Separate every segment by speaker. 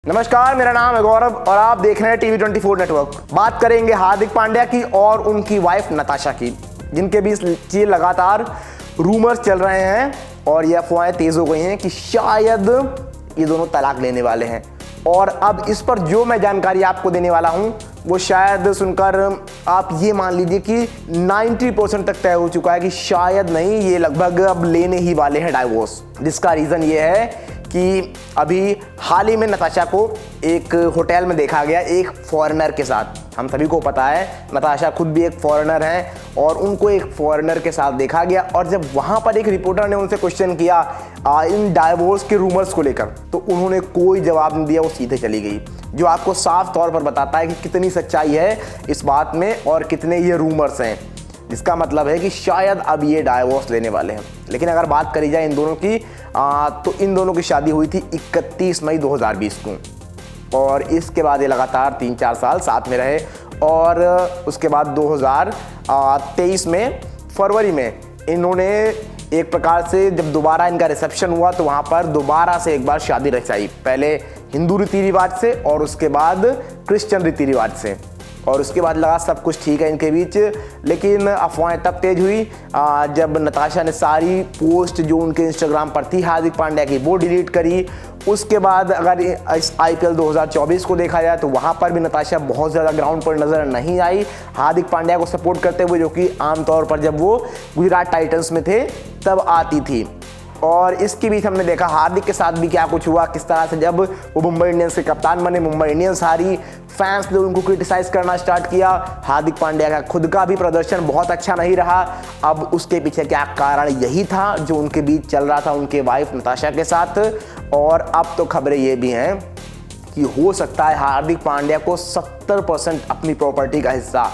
Speaker 1: नमस्कार, मेरा नाम है गौरव और आप देख रहे हैं टीवी 24 नेटवर्क। बात करेंगे हार्दिक पांड्या की और उनकी वाइफ नताशा की, जिनके बीच ये लगातार रूमर्स चल रहे हैं और ये अफवाहें तेज हो गई हैं कि शायद ये दोनों तलाक लेने वाले हैं। और अब इस पर जो मैं जानकारी आपको देने वाला हूं वो शायद सुनकर आप ये मान लीजिए कि 90% तक तय हो चुका है कि शायद नहीं, ये लगभग अब लेने ही वाले हैं डाइवोर्स। जिसका रीज़न ये है कि अभी हाल ही में नताशा को एक होटल में देखा गया एक फॉरेनर के साथ। हम सभी को पता है नताशा खुद भी एक फॉरेनर हैं और उनको एक फॉरेनर के साथ देखा गया। और जब वहाँ पर एक रिपोर्टर ने उनसे क्वेश्चन किया इन डाइवोर्स के रूमर्स को लेकर, तो उन्होंने कोई जवाब नहीं दिया, वो सीधे चली गई। जो आपको साफ तौर पर बताता है कि कितनी सच्चाई है इस बात में और कितने ये रूमर्स हैं। इसका मतलब है कि शायद अब ये डाइवोर्स लेने वाले हैं। लेकिन अगर बात करी जाए इन दोनों की तो इन दोनों की शादी हुई थी 31 मई 2020 को और इसके बाद ये लगातार 3-4 साल साथ में रहे। और उसके बाद 2023 में फरवरी में इन्होंने एक प्रकार से जब दोबारा इनका रिसेप्शन हुआ तो वहाँ पर दोबारा से एक बार शादी रचाई, पहले हिंदू रीति रिवाज से और उसके बाद क्रिश्चियन रीति रिवाज से। और उसके बाद लगा सब कुछ ठीक है इनके बीच। लेकिन अफवाहें तब तेज हुई जब नताशा ने सारी पोस्ट जो उनके इंस्टाग्राम पर थी हार्दिक पांड्या की वो डिलीट करी। उसके बाद अगर इस IPL 2024 को देखा जाए तो वहाँ पर भी नताशा बहुत ज़्यादा ग्राउंड पर नज़र नहीं आई हार्दिक पांड्या को सपोर्ट करते हुए, जो कि आमतौर पर जब वो गुजरात टाइटंस में थे तब आती थी। और इसके बीच हमने देखा हार्दिक के साथ भी क्या कुछ हुआ, किस तरह से जब वो मुंबई इंडियंस के कप्तान बने, मुंबई इंडियंस हारी, फैंस ने उनको क्रिटिसाइज करना स्टार्ट किया। हार्दिक पांड्या का खुद का भी प्रदर्शन बहुत अच्छा नहीं रहा। अब उसके पीछे क्या कारण यही था जो उनके बीच चल रहा था उनके वाइफ नताशा के साथ। और अब तो खबरें ये भी हैं कि हो सकता है हार्दिक पांड्या को 70% अपनी प्रॉपर्टी का हिस्सा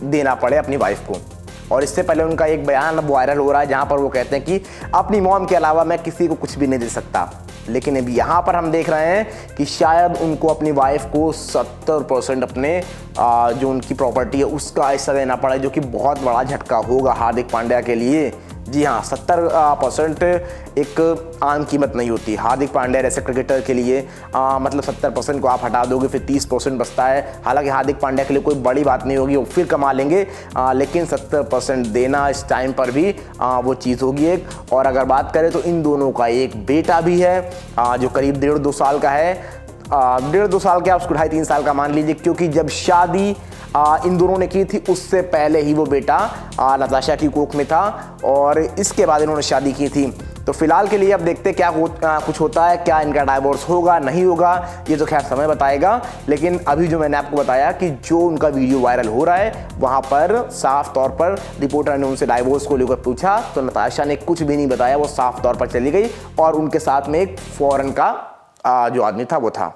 Speaker 1: देना पड़े अपनी वाइफ को। और इससे पहले उनका एक बयान अब वायरल हो रहा है जहां पर वो कहते हैं कि अपनी मॉम के अलावा मैं किसी को कुछ भी नहीं दे सकता। लेकिन अब यहाँ पर हम देख रहे हैं कि शायद उनको अपनी वाइफ को 70% अपने जो उनकी प्रॉपर्टी है उसका हिस्सा देना पड़ा, जो कि बहुत बड़ा झटका होगा हार्दिक पांड्या के लिए। जी हाँ, 70% एक आम कीमत नहीं होती हार्दिक पांड्या जैसे क्रिकेटर के लिए। मतलब 70% को आप हटा दोगे फिर 30% बचता है। हालांकि हार्दिक पांड्या के लिए कोई बड़ी बात नहीं होगी, वो फिर कमा लेंगे। लेकिन 70% देना इस टाइम पर भी वो चीज़ होगी एक। और अगर बात करें तो इन दोनों का एक बेटा भी है जो करीब 1.5-2 साल का है। 1.5-2 साल का, उसको 2.5-3 साल का मान लीजिए, क्योंकि जब शादी इन दोनों ने की थी उससे पहले ही वो बेटा नताशा की कोख में था और इसके बाद इन्होंने शादी की थी। तो फिलहाल के लिए अब देखते क्या कुछ होता है, क्या इनका डाइवोर्स होगा नहीं होगा, ये तो खैर समय बताएगा। लेकिन अभी जो मैंने आपको बताया कि जो उनका वीडियो वायरल हो रहा है वहाँ पर साफ तौर पर रिपोर्टर ने उनसे डाइवोर्स को लेकर पूछा तो नताशा ने कुछ भी नहीं बताया, वो साफ तौर पर चली गई और उनके साथ में एक फॉरेन का जो आदमी था वो था।